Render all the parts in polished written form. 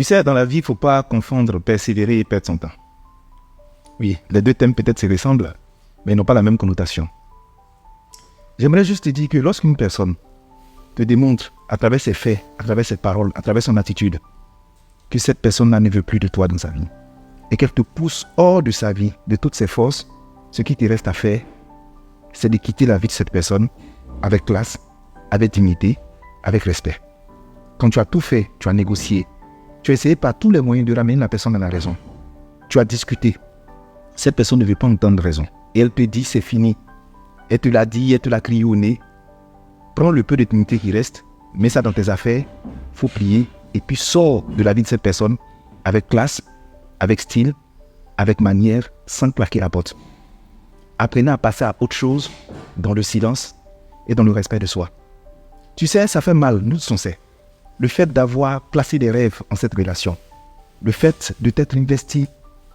Tu sais, dans la vie, il ne faut pas confondre persévérer et perdre son temps. Oui, les deux thèmes peut-être se ressemblent, mais ils n'ont pas la même connotation. J'aimerais juste te dire que lorsqu'une personne te démontre à travers ses faits, à travers ses paroles, à travers son attitude, que cette personne-là ne veut plus de toi dans sa vie, et qu'elle te pousse hors de sa vie, de toutes ses forces, ce qui te reste à faire, c'est de quitter la vie de cette personne avec classe, avec dignité, avec respect. Quand tu as tout fait, tu as négocié, tu as essayé par tous les moyens de ramener la personne à la raison. Tu as discuté. Cette personne ne veut pas entendre raison. Et elle te dit c'est fini. Elle te l'a dit, elle te l'a crié au nez. Prends le peu de dignité qui reste, mets ça dans tes affaires, faut plier, et puis sors de la vie de cette personne avec classe, avec style, avec manière, sans claquer la porte. Apprenez à passer à autre chose dans le silence et dans le respect de soi. Tu sais, ça fait mal, nous on sait. Le fait d'avoir placé des rêves en cette relation, le fait de t'être investi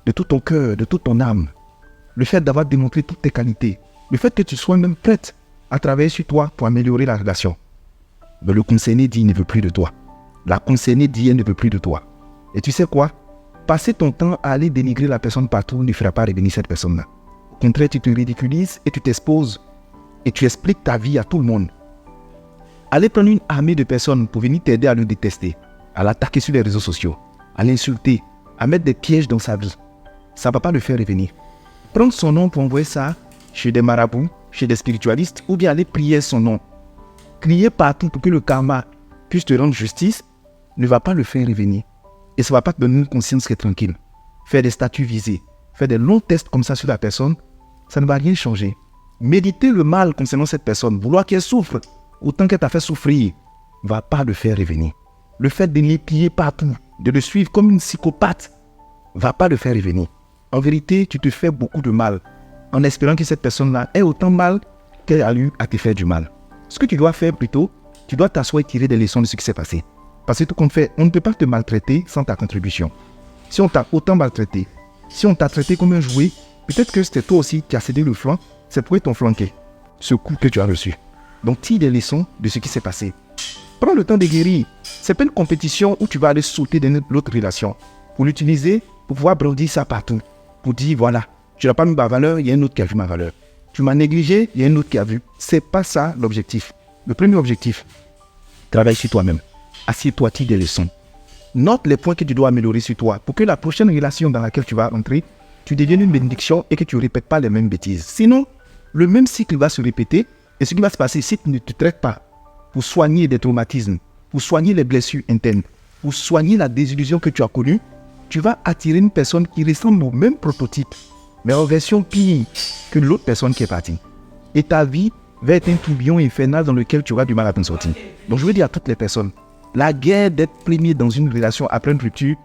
de tout ton cœur, de toute ton âme, le fait d'avoir démontré toutes tes qualités, le fait que tu sois même prête à travailler sur toi pour améliorer la relation. Mais le concerné dit il ne veut plus de toi. La concernée dit elle ne veut plus de toi. Et tu sais quoi? Passer ton temps à aller dénigrer la personne partout ne fera pas revenir cette personne-là. Au contraire, tu te ridiculises et tu t'exposes et tu expliques ta vie à tout le monde. Aller prendre une armée de personnes pour venir t'aider à le détester, à l'attaquer sur les réseaux sociaux, à l'insulter, à mettre des pièges dans sa vie, ça ne va pas le faire revenir. Prendre son nom pour envoyer ça chez des marabouts, chez des spiritualistes, ou bien aller prier son nom. Crier partout pour que le karma puisse te rendre justice, ne va pas le faire revenir. Et ça ne va pas te donner une conscience qui est tranquille. Faire des statuts visés, faire des longs tests comme ça sur la personne, ça ne va rien changer. Méditer le mal concernant cette personne, vouloir qu'elle souffre, autant qu'elle t'a fait souffrir, ne va pas le faire revenir. Le fait de l'épier partout, de le suivre comme une psychopathe, ne va pas le faire revenir. En vérité, tu te fais beaucoup de mal, en espérant que cette personne-là ait autant mal qu'elle a eu à te faire du mal. Ce que tu dois faire plutôt, tu dois t'asseoir et tirer des leçons de ce qui s'est passé. Parce que tout compte fait, on ne peut pas te maltraiter sans ta contribution. Si on t'a autant maltraité, si on t'a traité comme un jouet, peut-être que c'était toi aussi qui as cédé le flanc, c'est pour ton flanquer, ce coup que tu as reçu. Donc tire des leçons de ce qui s'est passé. Prends le temps de guérir. C'est pas une compétition où tu vas aller sauter dans l'autre relation. Pour l'utiliser, pour pouvoir brandir ça partout. Pour dire voilà, tu n'as pas mis ma valeur, il y a un autre qui a vu ma valeur. Tu m'as négligé, il y a un autre qui a vu. C'est pas ça l'objectif. Le premier objectif, travaille sur toi-même. Assieds-toi, tire des leçons. Note les points que tu dois améliorer sur toi pour que la prochaine relation dans laquelle tu vas entrer, tu deviennes une bénédiction et que tu ne répètes pas les mêmes bêtises. Sinon, le même cycle va se répéter et ce qui va se passer si tu ne te traites pas pour soigner des traumatismes, pour soigner les blessures internes, pour soigner la désillusion que tu as connue, tu vas attirer une personne qui ressemble au même prototype, mais en version pire que l'autre personne qui est partie. Et ta vie va être un tourbillon infernal dans lequel tu auras du mal à t'en sortir. Donc je veux dire à toutes les personnes, la guerre d'être premier dans une relation après une rupture